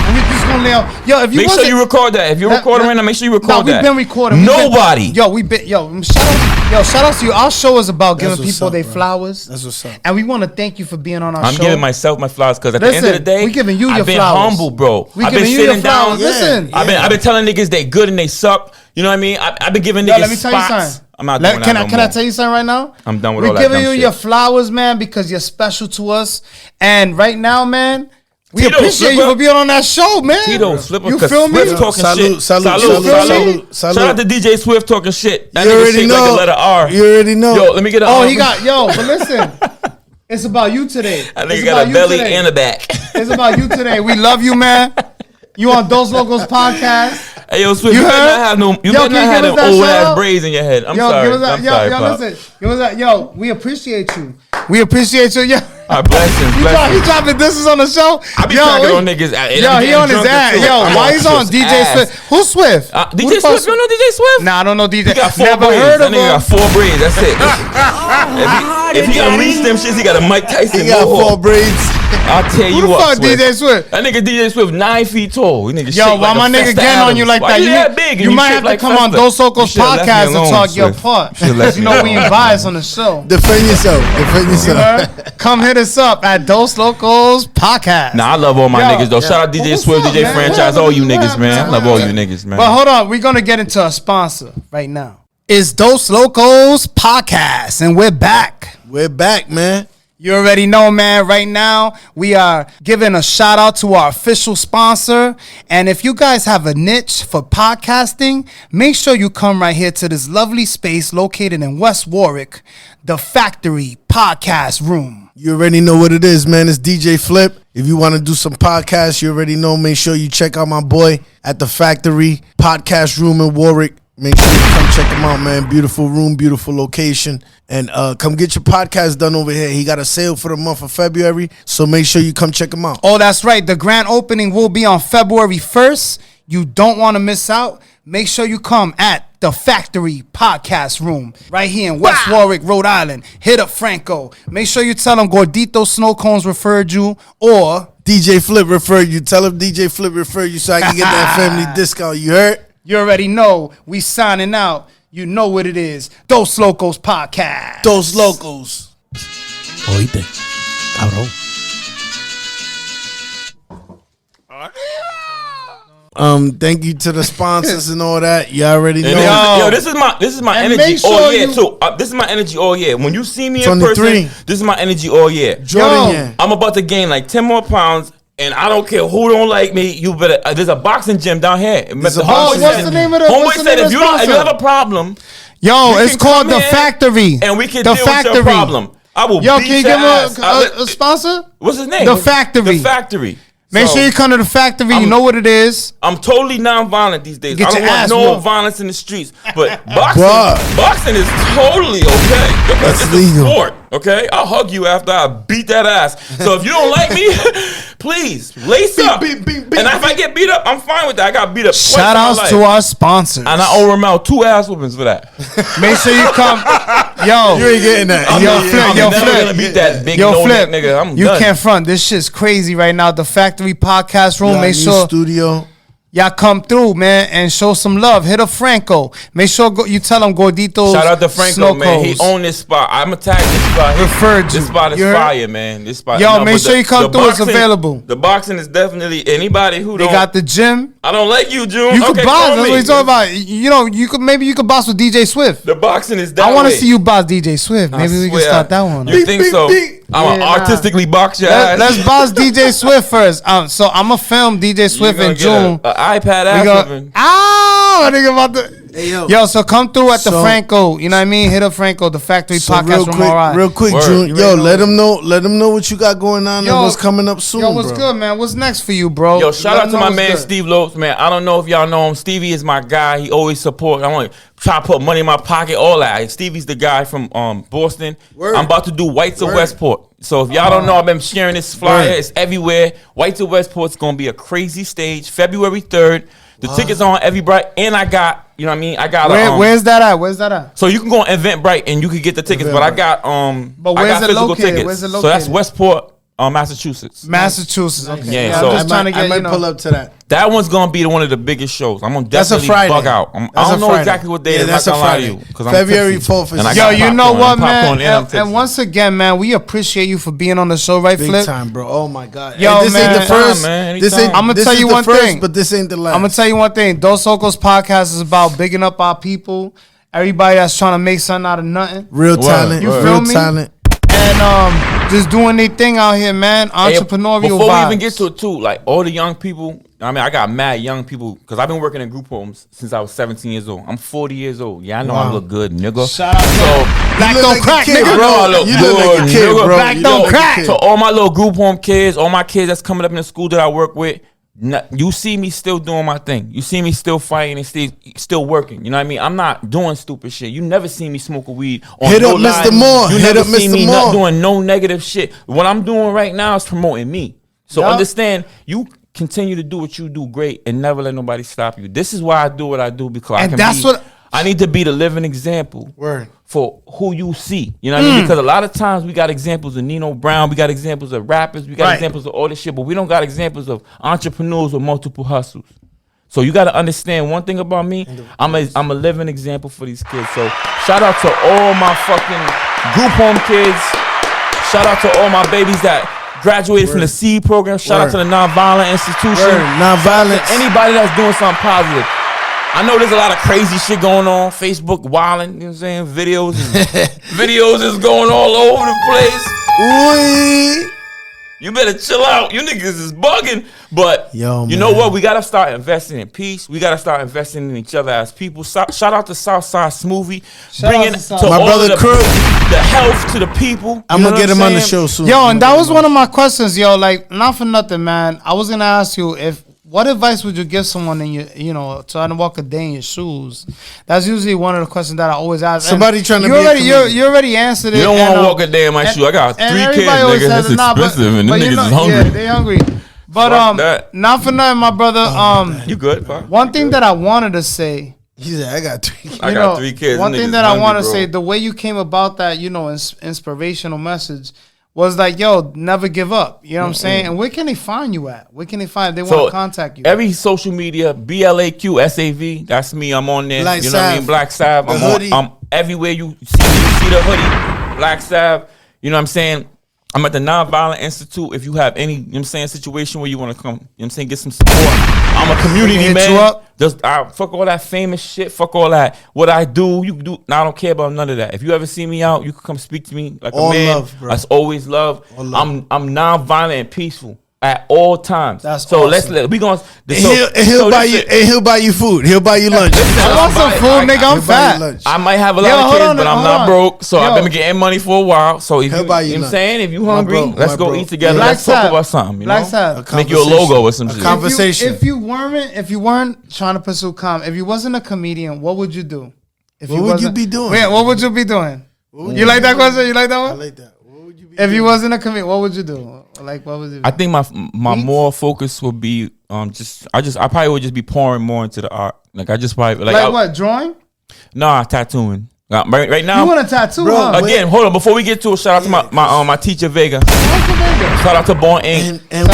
And you're just gonna definitely. Yo, if you make sure you record that. If you're recording right now, make sure you record that. We've been recording. Nobody. Shout out to you. Our show is about giving people their flowers. That's what's up. And we want to thank you for being on our show. I'm giving myself my flowers because at the end of the day, we giving you your flowers. I've been humble, bro. I've been sitting down. Listen, I've been telling niggas they good and they suck. You know what I mean? I've been giving niggas let me tell you spots. something. I'm not doing that no more. Can I tell you something right now? I'm done with all that We're dumb giving you your flowers, man, because you're special to us. And right now, man, we appreciate you for being on that show, man. Tito, Slipper, you feel me? Swift talking shit. Salute. Shout out to DJ Swift talking shit. That you nigga already shaped know. like a letter R. You already know. Yo, let me get a but listen. It's about you today. That nigga got a belly and a back. It's about you today. We love you, man. You on Dos Lokos podcast. Hey, yo, Swift, you better not have them old ass braids in your head. I'm sorry. Yo, we appreciate you. We appreciate you. Yo. Our blessings. He dropping this on the show. I be talking on niggas. Yo, he on his ass. Yo, why he's on DJ Swift? Who's Swift? DJ Swift? You don't know DJ Swift? Nah, I don't know DJ. He got 4 Never braids. heard of That nigga him. got 4 braids. That's it. If he unleashed them shits, he got a Mike Tyson. He got 4 braids. I'll tell you what, Who the fuck DJ Swift? That nigga DJ Swift 9 feet tall. Yo, why my nigga getting on you like that? You might have to come on Dos Lokos podcast and talk your part. Because you know we ain't biased on the show. Defend yourself. Come hit us up at Dos Lokos podcast. Nah, I love all my niggas though. Shout out DJ Swift, DJ Franchise, all you niggas, man. I love all you niggas, man. But hold on, we're gonna get into a sponsor right now. It's Dos Lokos podcast, and we're back. We're back, man. You already know, man. Right now, we are giving a shout out to our official sponsor. And if you guys have a niche for podcasting, make sure you come right here to this lovely space located in West Warwick, the Factory Podcast Room. You already know what it is, man. It's DJ Flip. If you want to do some podcasts, you already know. Make sure you check out my boy at the Factory Podcast Room in Warwick. Make sure you come check him out, man. Beautiful room, beautiful location. And come get your podcast done over here. He got a sale for the month of February, so make sure you come check him out. Oh, that's right. The grand opening will be on February 1st. You don't want to miss out. Make sure you come at the Factory Podcast Room right here in West Warwick, Rhode Island. Hit up Franco. Make sure you tell him Gordito Snow Cones referred you, or DJ Flip referred you. Tell him DJ Flip referred you so I can get that family discount. You heard? You already know. We signing out. You know what it is. Dos Lokos podcast. Dos Lokos. Oíste, cabrón. Thank you to the sponsors and all that. You already know. Yo, this is my energy all year too. This is my energy all year. When you see me in person, this is my energy all year. Jordan, I'm about to gain like 10 more pounds. And I don't care who don't like me. You better. There's a boxing gym down here. What's the name of the? Homeboy said if you have a problem, it's called the Factory, and we can deal with your problem. I will. Yo, can you give him a sponsor? What's his name? The Factory. The Factory. Make sure you come to the Factory. You know what it is. I'm totally non-violent these days. Get I don't want no violence in the streets. But boxing is totally okay. That's it's legal. A sport, okay? I'll hug you after I beat that ass. So if you don't like me, please lace up. And if I get beat up, I'm fine with that. I got beat up. Shout outs to our sponsors. And I owe Ramel 2 ass whoopings for that. Make sure you come. Yo, you ain't getting that. Flip, beat that big Flip, nigga. I'm you done. can't front. This shit's crazy right now. The Factory Podcast Room. Make sure studio. Y'all come through, man, and show some love. Hit up Franco. Make sure you tell him Gordito. Shout out to Franco, man. He owned this spot. I'm gonna tag this spot. Referred this spot is fire, man. This spot. Yo, make sure you come through. It's available. The boxing is definitely anybody who they got the gym. I don't like you, June. You could box. That's what he's talking about. You know, you could box with DJ Swift. The boxing is that I want to see you box DJ Swift. Maybe we can start that one. You think so? I'm gonna artistically box your ass. Let's box DJ Swift first. So I'm gonna film DJ Swift in June. An iPad ass. I think about the. Hey, yo, so come through at the Franco. You know what I mean? Hit up Franco, the Factory Podcast Room. Real quick, June. Yo, let them know what you got going on and what's coming up soon. Yo, what's good, man? What's next for you, bro? Yo, shout out to my man Steve Lopes, man. I don't know if y'all know him. Stevie is my guy. He always support. I want to try to put money in my pocket, all that. Stevie's the guy from Boston. Word. I'm about to do Whites of Westport. So if y'all don't know, I've been sharing this flyer. It's everywhere. Whites of Westport's gonna be a crazy stage. February 3rd. The tickets on Eventbrite, and I got, you know what I mean? I got where's that at? Where's that at? So you can go on Eventbrite and you can get the tickets, but I got but where's I got it physical located? tickets. Where's it located? So that's Westport, Massachusetts. Massachusetts. Okay. Yeah, I'm so just trying to get. I might pull up to that. That one's gonna be one of the biggest shows. I'm gonna That's a definitely Friday. bug out. I don't know exactly what day. Yeah, I'm that's not a gonna lie to Friday. you, 'cause February I'm tipsy. 4th. And I Yo, got you know popcorn. what, I'm popcorn man? and I'm And once again, man, we appreciate you for being on the show, right, Big Flip? time, bro. Oh my God. Yo, Hey, this man. ain't the first. Man, This ain't. I'm gonna this tell is you the one first, thing. but this ain't the last. I'm gonna tell you one thing. Dos Locos podcast is about bigging up our people. Everybody that's trying to make something out of nothing. Real Word, talent. You word. feel Real me? talent. And just doing their thing out here, man. Entrepreneurial Before we vibes. even get to it too, like all the young people, I mean, I got mad young people because I've been working in group homes since I was 17 years old. I'm 40 years old. Yeah, I know I look good, nigga. Shout out to Black You look don't like a crack, kid, nigga. bro. I look You look like a good, kid, nigga. bro. Black You don't look like a crack. kid. So all my little group home kids, all my kids that's coming up in the school that I work with, you see me still doing my thing. You see me still fighting and still working. You know what I mean? I'm not doing stupid shit. You never see me smoke a weed. On Hit no up live. Mr. Moore. You Hit never up see Mr. me Moore. not doing no negative shit. What I'm doing right now is promoting me. So Yup. understand, you continue to do what you do great and never let nobody stop you. This is why I do what I do, because And that's what- I need to be the living example Word. for who you see. You know what I mean? Because a lot of times we got examples of Nino Brown, we got examples of rappers, we got Right. examples of all this shit, but we don't got examples of entrepreneurs with multiple hustles. So you got to understand one thing about me. I'm a living example for these kids. So shout out to all my fucking group home kids. Shout out to all my babies that graduated from the SEED program. Shout out to the nonviolent institution. Word. Nonviolence. To anybody that's doing something positive. I know there's a lot of crazy shit going on. Facebook wilding, you know what I'm saying? Videos is going all over the place. Ooh. You better chill out. You niggas is bugging. But Yo, you know man. what? We got to start investing in peace. We got to start investing in each other as people. Shout out to Southside Smoothie. Shout Bringing out to to Southside. My all brother of Crew. the health to the people. I'm You know gonna get what him on the saying? show soon. Yo, and that was one of my questions, yo. Like, not for nothing, man. I was gonna ask you what advice would you give someone in your, trying to walk a day in your shoes? That's usually one of the questions that I always ask. Somebody And trying to you be a already, comedian. you already answered it. You don't and, want to walk a day in my shoe. I got and 3 kids, everybody always nigga. says It's it, nah, expensive, and them but you niggas know- is hungry. Yeah, they hungry. But Fuck that. not for nothing, my brother. You good, bro? One thing that I wanted to say. He said, "I got 3." I got 3 kids. One Them thing niggas that I hungry, want to bro. say, the way you came about that, inspirational message was like, yo, never give up. You know what I'm saying? And where can they find you at? Where can they find? They want to contact you. Every social media, BLAQ that's me. I'm on there. Blaq You know what I mean? Sav. Blaq Sav. The I'm hoodie. I'm everywhere you see the hoodie. Blaq Sav. You know what I'm saying? I'm at the Nonviolent Institute. If you have any, you know what I'm saying, situation where you want to come, you know what I'm saying, get some support. I'm a community Hit man. you up. Fuck all that famous shit. Fuck all that. What I do, you can do. Now I don't care about none of that. If you ever see me out, you can come speak to me like All a man. love, bro. That's always love. All love. I'm nonviolent and peaceful at all times. That's so. awesome. We gonna. He'll buy you. And he'll buy you food. He'll buy you lunch. I want some food, nigga. I'm He'll buy you fat. lunch. I might have a Yo, lot of hold kids, on, but I'm hold not on. broke. So I've Yo. been getting money for a while. So if He'll you, buy you you know what I'm lunch. saying, if you My hungry, bro, let's my go bro. eat together. Yeah. Let's Black talk Sav. about something. You Black know, Sav. make you a Conversation. logo or some A shit. conversation. If you weren't trying to pursue if you wasn't a comedian, what would you do? If What would you wasn't- be doing? Wait, what would you be doing? would You you like be that doing? question? You like that I one? like that. What would you be If you doing? wasn't a comedian, what would you do? Like, what would you? I think my Beats? more focus would be I probably would just be pouring more into the art. Like I just probably like what? Drawing? Nah, tattooing. Right now. You want a tattoo, Bro, huh? Again, hold on. Before we get to it, shout out to my teacher Vega. Shout out to Born Inc. And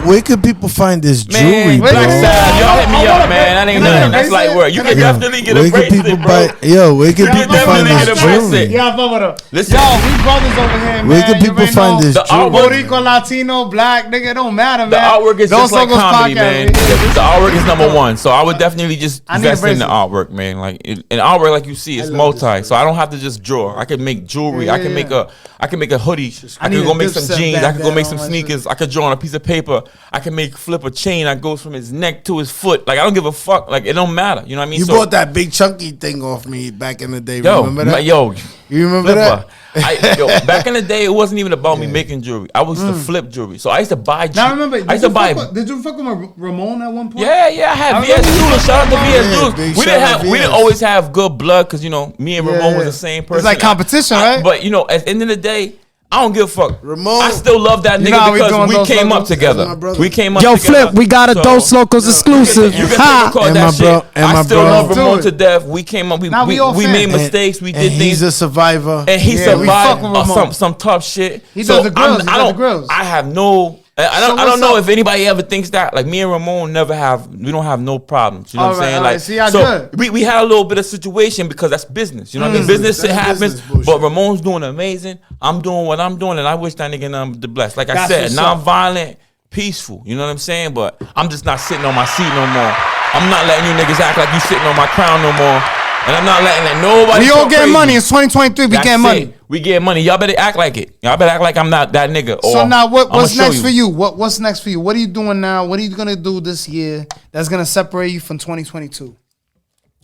where can people find this Man, jewelry, wait, bro? Black Sav, y'all hit me I up, wanna man. That ain't break- nothing. That's Yo, light work. You can Yo, definitely get a where can bracelet, people bro. buy? Yo, where can people definitely find get this a bracelet. jewelry? Yeah, fuck with him. Listen. Yo, we brothers over here, man. Where can You people already find know. this The jewelry? artwork- Puerto Rico, Latino, black, nigga, it don't matter, The man. artwork is Those just like Locos comedy, podcast, man. we- The artwork is number one. So I would definitely just I need a invest in the bracelet. artwork, man. Like in artwork, like you see, it's love this, multi. So I don't have to just draw. I can make jewelry. Yeah, I can yeah, make yeah. I can make a hoodie. I need can a go make some Dipset jeans. I can go bandana make some on my sneakers. I could draw on a piece of paper. I can flip a chain that goes from his neck to his foot. Like I don't give a fuck. Like it don't matter. You know what I mean? You So- bought that big chunky thing off me back in the day. Yo, Remember that? yo, You remember flipper. that? Back in the day, it wasn't even about me making jewelry. I used to flip jewelry. So I used to buy. Now remember, I used to buy. did you fuck with Ramon at one point? Yeah, I had I VS remember you Jewelers. Shout out to talking VS about- Jewelers. Yeah, big We shout didn't out have, we didn't VS. always have good blood because me and Ramon Yeah. was the same person. It's like competition, right? But at the end of the day, I don't give a fuck. Ramon, I still love that You know how nigga we because doing we Dos came up Locos? together. That's my brother. We came up Yo, together. Flip, we got a Dos Locos exclusive. You can Ha! record And that my shit. bro- and I my still bro- love Let's do Ramon it. to death. We came up. Now we all We made fans. mistakes. We and did he's things. a survivor. And he Yeah, we fuck with survived Ramon. some tough shit. He does the grills. He I does the don't. grills. I have no. I So don't what's know up? if anybody ever thinks that. Like me and Ramon we don't have no problems. You know what I'm saying? All Like right. See, I so good. we had a little bit of situation because that's business. You know what I mean? Business shit That's happens. business bullshit. But Ramon's doing amazing. I'm doing what I'm doing, and I wish that nigga nothing but blessed. Like I That's said, what's up. non-violent, peaceful. You know what I'm saying? But I'm just not sitting on my seat no more. I'm not letting you niggas act like you sitting on my crown no more. And I'm not letting nobody. We all talk get crazy. money. It's 2023. We That's get money. it. We get money. Y'all better act like it. Y'all better act like I'm not that nigga. So or now, I'ma what's show next for you? What's next for you? What are you doing now? What are you gonna do this year that's gonna separate you from 2022?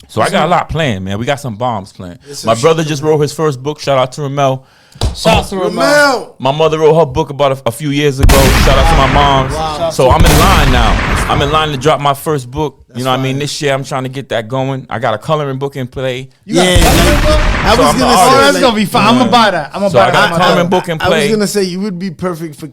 So I got a lot planned, man. We got some bombs planned. Yes, My sir. brother just wrote his first book. Shout out to Ramel. Shout out to Ramon. Ramel. My mother wrote her book about a few years ago. Shout out to my mom. So I'm in line now. I'm in line to drop my first book. You know what I mean? This year I'm trying to get that going. I got a coloring book in play. Yeah, I I So was I'm gonna an say, Oh, that's like, gonna be fun. I'm gonna buy that. I'm gonna So buy I got a that. coloring book in I was play. gonna say you would be perfect for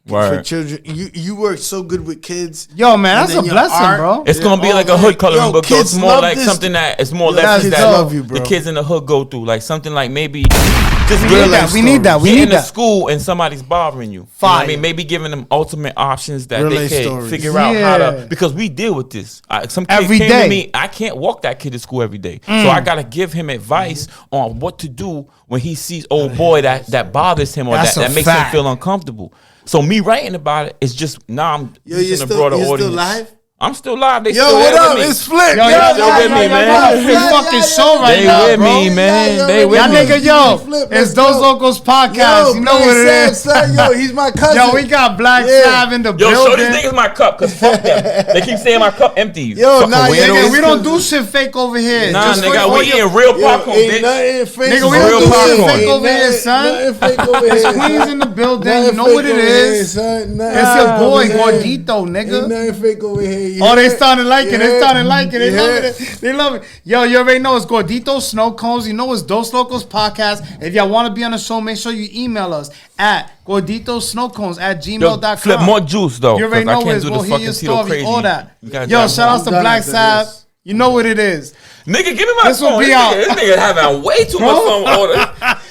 for Word. children. You work so good with kids. Yo, man, And that's a then your blessing, art. bro. It's gonna be Yeah, like a oh, hood man. coloring Yo, book. So it's kids more love like this. something that it's more Yo, lessons kids that love you, bro. the kids in the hood go through. Like something like maybe just We real need that. life We need that. We Getting need to that. school and somebody's bothering you. You know what Fire. I mean, maybe giving them ultimate options that Real they life can stories. figure out how Yeah. to. Because we deal with this. Some kid Every came day. to me. I can't walk that kid to school every day, so I gotta give him advice on what to do when he sees old boy that bothers him or That's that a makes fact. him feel uncomfortable. So me writing about it is just I'm Yo, reaching you a still- broader you still audience. live? I'm still live. They Yo, still what there up? with me. It's Flip. Yo, Yo, y'all still with me, man. got a free fucking show right They now, with bro. me, man. Yeah, They yo, with Y'all me. nigga, yo, Flip, it's let's Those go. Locos podcast. You know what it is. Son, yo, he's my cousin. Yo, we got Blaq Yeah. Sav in the Yo, show building. these niggas my cup, cause fuck them. They keep saying my cup empty. Yo, Fucking nah, weirdos. Nigga, we don't do shit fake over here. Nah, Just for nigga, all we your- eating real Yo, popcorn, ain't bitch. nothing fake. Nigga, we don't over do here. shit Ain't fake over here, nothing- son. Nothing fake over here. It's son. Queens in the building. Nothing You know what fake it over here, is. son. Nothing It's your fake boy, over here. Gordito, Ain't nigga. nothing fake over here. You Oh, they heard? started liking it. They You started heard? liking it. They You love heard? it. They love it. Yo, you already know it's Gordito Snow Cones. You know it's Dos Locos Podcast. If y'all want to be on the show, make sure you email us at gorditosnowcones@gmail.com. Flip more juice though. You already 'cause I know can't it's do we'll the hear your fucking Tito story, crazy. all that. You gotta Yo, drive shout home. out to done Blaq after Sav. this. You know what it is. Nigga, give me my This will phone. be This out. nigga having way too much fun with all this.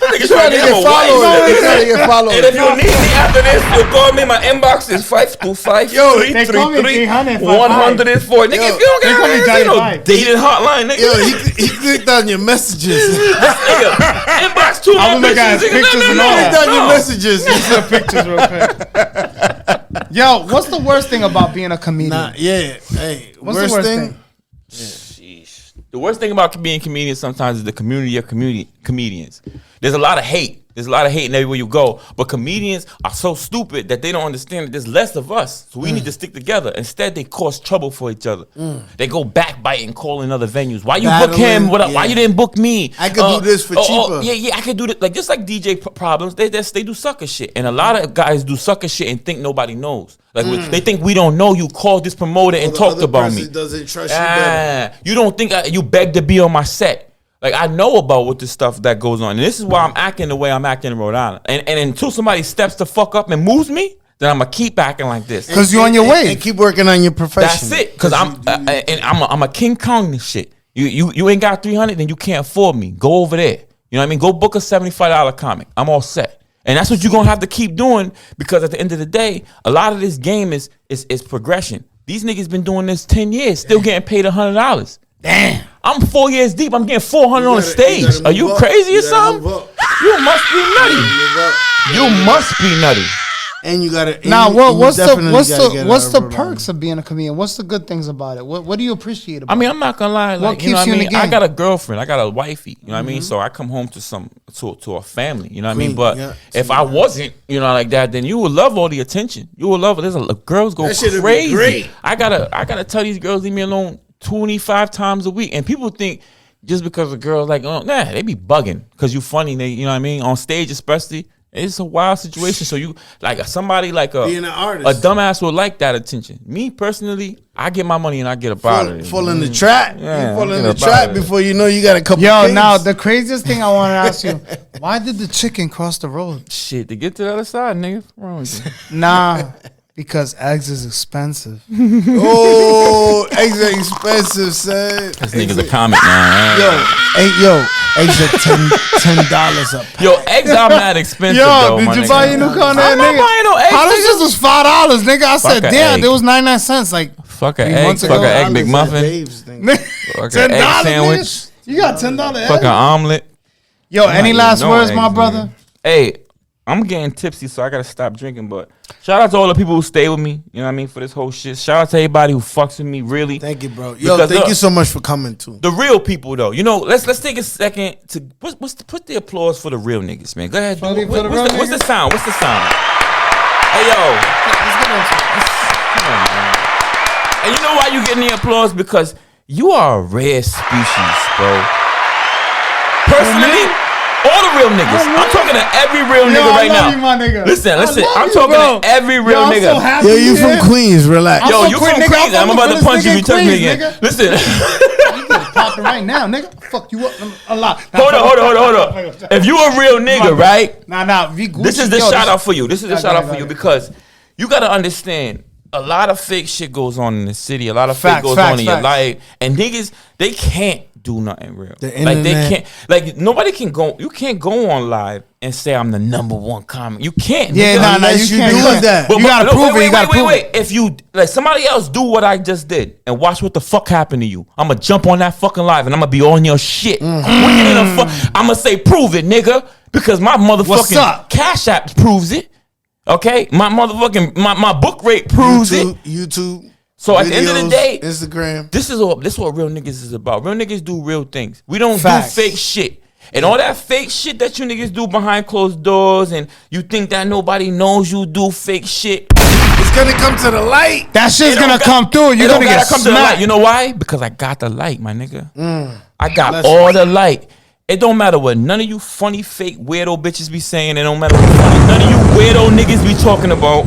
Nigga Trying to have get a followers. wife. They trying to get followers. And if you need me after this, you call me. My inbox is 525 Yo, they call me 333 300, 104. Nigga, Yo, if you don't they get call me it, Johnny you know, Five. dating hotline, nigga. Yo, he clicked on your messages. Nigga, inbox two I more was looking at his bitches. Nigga, pictures and no, all no, that. Clicked on your no. messages. The pictures real quick. Yo, what's the worst thing about being a comedian? Nah, yeah. Hey, What's the worst thing? Sheesh. The worst thing about being comedians sometimes is the community of comedians. There's a lot of hate. There's a lot of hate in everywhere you go. But comedians are so stupid that they don't understand that there's less of us. So we need to stick together. Instead, they cause trouble for each other. They go backbiting, calling other venues. Why you book him? Battling, Why yeah. you didn't book me? I could do this for cheaper. Yeah, I could do this. Like just like DJ Problems, they do sucker shit. And a lot of guys do sucker shit and think nobody knows. Like they think we don't know you. Called this promoter and The talked other about me. person doesn't trust you better. You don't think you beg to be on my set. Like I know about what this stuff that goes on. And this is why I'm acting the way I'm acting in Rhode Island. And until somebody steps the fuck up and moves me, then I'm gonna keep acting like this. Because you're on your way. And keep working on your profession. That's it. Because I'm a King Kong this shit. You ain't got 300, then you can't afford me. Go over there. You know what I mean? Go book a $75 comic. I'm all set. And that's what you're gonna have to keep doing because at the end of the day, a lot of this game is progression. These niggas been doing this 10 years, still getting paid $100. Damn. I'm 4 years deep. I'm getting 400 on the You stage. gotta Are you move up. crazy or You gotta something? move up. You must be nutty. You must be nutty. And you gotta. Now, what's the perks? perks of being a comedian? What's the good things about it? What do you appreciate about I mean, I'm not gonna lie. Like, keeps you know what you I in mean? the I game? got a girlfriend. I got a wifey. You know what I mean? So I come home to a family. You know what I mean? Queen, But yeah. if I wasn't, you know, like that, then you would love all the attention. You would love it. Girls go That shit'd be crazy. great. I gotta tell these girls leave me alone 25 times a week, and people think. Just because a girl's like, oh, nah, they be bugging because you funny. You know what I mean? On stage, especially, It's a wild situation. So you like somebody like being an a artist, dumbass would like that attention. Me personally, I get my money and I get up out of it. Fall in the trap. Yeah, you fall in the trap before you know you got a couple. Yo, things. now the craziest thing I want to ask you: why did the chicken cross the road? Shit, to get to the other side, nigga. What's wrong with you? Nah, because eggs is expensive. Oh, eggs are expensive, son. This nigga's a comic now. Eggs are $10 up. Yo, eggs are not expensive. Yo, though, did my you nigga. buy your new car? I'm not buying no eggs. How much this was $5, nigga? I said, Fuck a damn, egg. there was 99 cents. Like, Fuck an 3 egg. months Fuck ago. an egg McMuffin. Dave's thing. Fuck an egg sandwich. Nigga? You got $10 egg? Fuck an omelet. Yo, any not last eating no words, my eggs, brother? nigga. Hey, I'm getting tipsy, so I gotta stop drinking. But shout out to all the people who stay with me. You know what I mean, for this whole shit. Shout out to everybody who fucks with me. Really, Thank you, bro. Yo, Because thank look, you so much for coming too. the real people, though. You know, let's take a second to put the applause for the real niggas, man. Go ahead. For the real What's the niggas? sound? What's the sound? Hey yo, come on, man. And you know why you getting the applause? Because you are a rare species, bro. Personally, all the real niggas. I'm talking to every real nigga right now. You, my nigga. Listen. I love I'm you, talking bro. to every real I'm nigga. so happy Yo, you here. from Queens? Relax. Yo, I'm you from from Queens, nigga. Queens. I'm I'm about to from punch you if you touch me Queens, again. nigga. Listen. You get popping right now, nigga. Fuck you up a lot. Hold on. If you a real nigga, right? Nah. This is the shout out for you. This is the Yeah, shout out go for ahead. you because you gotta understand a lot of fake shit goes on in the city. A lot of Facts, fake goes facts, on in your facts. life, and niggas they can't do nothing real. The Like they internet. can't. Like nobody can go. You can't go on live and say I'm the #1 comic. You can't. Yeah, nigga. nah, Unless you you can't do do that. that. But- You gotta but- prove it. You gotta prove wait. it. If you like somebody else do what I just did and watch what the fuck happened to you, I'ma jump on that fucking live and I'ma be on your shit. I'ma say prove it, nigga, because my What's motherfucking up? Cash App proves it. Okay, my motherfucking my book rate proves it. YouTube. So at the end of the videos, day, Instagram. this is what real niggas is about. Real niggas do real things. We don't Facts. do fake shit. And all that fake shit that you niggas do behind closed doors and you think that nobody knows you do fake shit. It's gonna come to the light. That shit's It don't gonna got- come through. You're it don't gonna get gotta come to the light. smacked. You know why? Because I got the light, my nigga. I got Bless all the light. It don't matter what none of you funny, fake, weirdo bitches be saying. It don't matter what none of you weirdo niggas be talking about.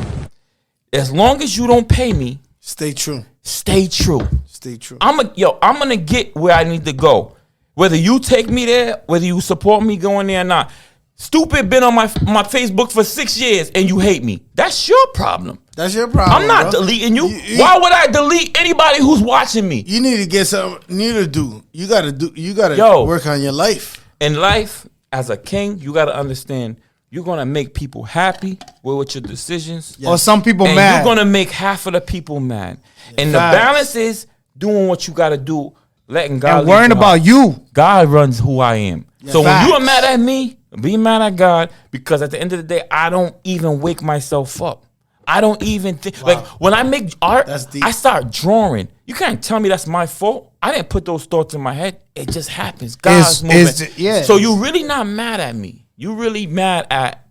As long as you don't pay me, Stay true. stay true. Stay true. I'm gonna get where I need to go. Whether you take me there, whether you support me going there or not. Stupid been on my Facebook for 6 years and you hate me. That's your problem. That's your problem. I'm not bro. deleting you. Why would I delete anybody who's watching me? You need to get something new to do. You gotta Yo. work on your life. In life, as a king, you gotta understand you're gonna make people happy with your decisions. Or some people And mad. you're gonna make half of the people mad. And the Facts. balance is doing what you gotta do, letting God and lead worrying your about heart. you. God runs who I am. So when you are Facts. mad at me, be mad at God, because at the end of the day, I don't even wake myself up. I don't even think like when I make art, That's deep. I start drawing. You can't tell me that's my fault. I didn't put those thoughts in my head. It just happens. God's moving. yeah. So you really not mad at me. You really mad at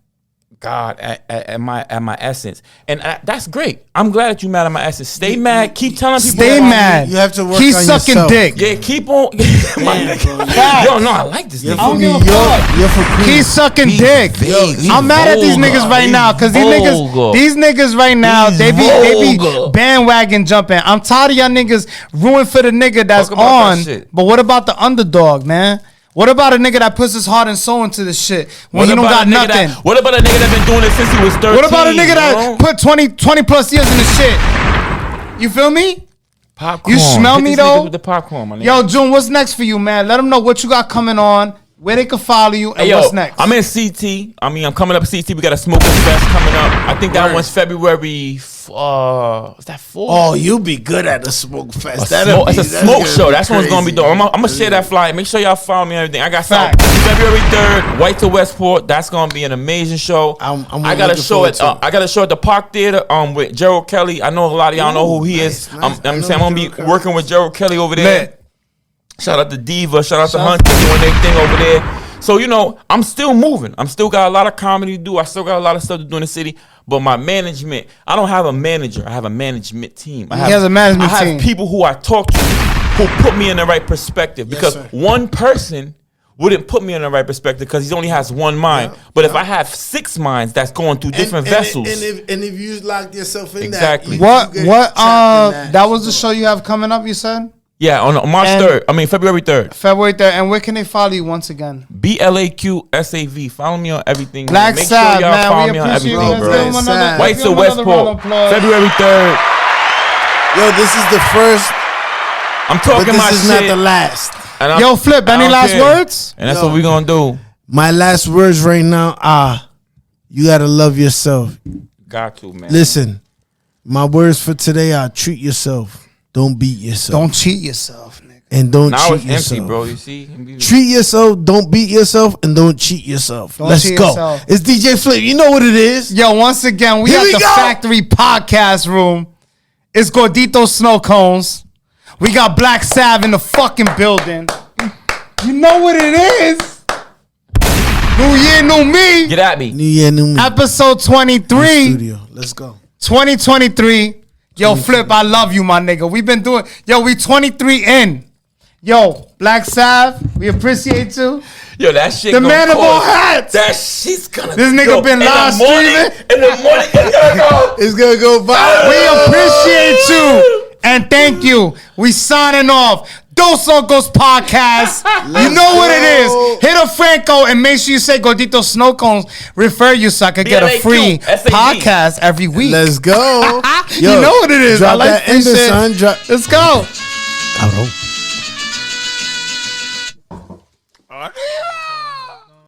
God, at my essence, and that's great. I'm glad that you mad at my essence. Stay mad. Keep telling people. Stay that I'm- mad. You have to work He's on sucking yourself. dick. Yeah, keep on. My Yeah, nigga. bro. Yo, no, I like this You're nigga. don't from give New a York. fuck. You're from Queens. He's sucking dick. He I'm mad at these vulgar. niggas right He now because vulgar. these niggas right now He's they be vulgar. bandwagon jumping. I'm tired of y'all niggas ruin for the nigga that's Talk about that on. shit. But what about the underdog, man? What about a nigga that puts his heart and soul into this shit when you don't got a nigga nothing? what about a nigga that been doing it since he was 13? What about a nigga that bro? put 20 plus years in the shit? You feel me? Popcorn. You smell Hit me, these niggas though? With the popcorn, my nigga. Yo, June, what's next for you, man? Let them know what you got coming on, where they can follow you, and Hey, yo, what's next. I'm in CT. I'm coming up CT. We got a Smoking Fest coming up. I think that one's February. Is that 4? Oh, you be good at the smoke fest. It's a smoke show. That's when it's gonna be dope. I'm gonna share that flyer. Make sure y'all follow me and everything. I got something February 3rd, White to Westport. That's gonna be an amazing show. I'm I got a looking show forward at to it. I got a show at the Park Theater with Gerald Kelly. I know a lot of y'all know who he is. nice. I'm I saying know I'm gonna be Gerald Kelly. working with Gerald Kelly over there. Lit. Shout out to Diva. Shout out to Hunter doing their thing over there. So, I'm still moving. I'm still got a lot of comedy to do. I still got a lot of stuff to do in the city. But my management, I don't have a manager. I have a management team. He has a management I have team. people who I talk to who put me in the right perspective. Because sir. one person wouldn't put me in the right perspective because he only has one mind. But if I have 6 minds that's going through different vessels, and if you lock yourself in exactly. that, that was the show you have coming up, you said? Yeah, on March 3rd. I mean, February 3rd. February 3rd. And where can they follow you once again? BLAQSAV. Follow me on everything. Blaq Make Sav, sure y'all man. follow We me on appreciate you everything, guys. bro. Whites to Westport. February 3rd. Yo, this is the first. I'm talking my this is shit. not the last. Yo, Flip, any last words? And that's what we're going to do. My last words right now you got to love yourself. Got to, man. Listen, my words for today are treat yourself. Don't beat yourself. Don't cheat yourself, nigga. And don't now cheat it's yourself. empty, bro. You see? Treat yourself. Don't beat yourself. And don't cheat yourself. Don't Let's cheat go. yourself. It's DJ Flip. You know what it is. Yo, once again, we Here at we the go. Factory Podcast Room. It's Gordito Snow Cones. We got Blaq Sav in the fucking building. You know what it is. New year, new me. Get at me. New year, new me. Episode 23. Studio. Let's go. 2023. Yo, Flip, I love you, my nigga. We've been doing. Yo, we 23 in. Yo, Blaq Sav, we appreciate you. Yo, that shit. The man of all hats. That shit's gonna. This nigga been live streaming. In the morning, it's gonna go. It's gonna go viral. We appreciate you and thank you. We signing off. Dos Locos Podcast. You know what it is. Hit a Franco and make sure you say Gordito Snow Cones. Refer you so I could get a free podcast every week. Let's go. You know what it is. I Drop like that this ender, shit. son. Let's go. Out.